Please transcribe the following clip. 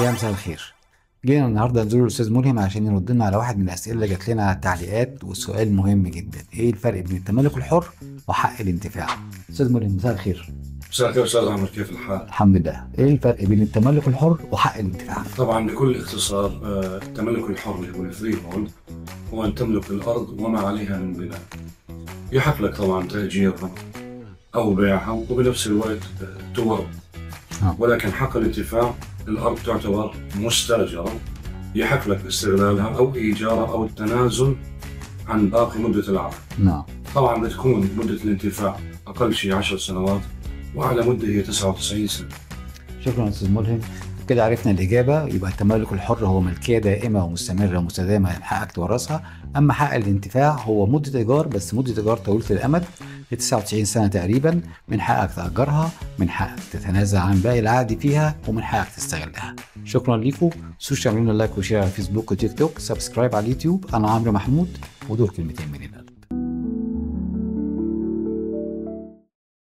يا مساء الخير. جينا النهارده نزور الاستاذ ملهم عشان يرد لنا على واحد من الاسئله اللي جات لنا على التعليقات، والسؤال مهم جدا: ايه الفرق بين التملك الحر وحق الانتفاع؟ استاذ ملهم مساء الخير. مساء الخير استاذ عمر، كيف الحال؟ الحمد لله. ايه الفرق بين التملك الحر وحق الانتفاع؟ طبعا بكل اختصار، التملك الحر اللي هو الفري هولد هو ان تملك الارض وما عليها من بناء. يحق لك طبعا تأجيرها او بيعها وبنفس الوقت تورث. ولكن حق الانتفاع، الارض تعتبر مستاجرة، يحق لك استغلالها او ايجارها او التنازل عن باقي مدة العقد. نعم. طبعا بتكون مدة الانتفاع اقل شيء 10 سنوات، واعلى مدة هي 99 سنة. شكرا استاذ ملهم. كده عرفنا الإجابة. يبقى التملك الحر هو ملكية دائمة ومستمرة ومستدامة من حقك تورثها. أما حق الانتفاع هو مدة إيجار، بس مدة إيجار طويلة الأمد ل 99 سنة تقريبا. من حقك تأجرها، من حقك تتنازل عن باقي العقد فيها، ومن حقك تستغلها. شكرا لكم. متنسوش تعملوا لنا لايك وشير على فيسبوك وتيك توك، سبسكرايب على اليوتيوب. أنا عمرو محمود، ودول كلمتين من القلب.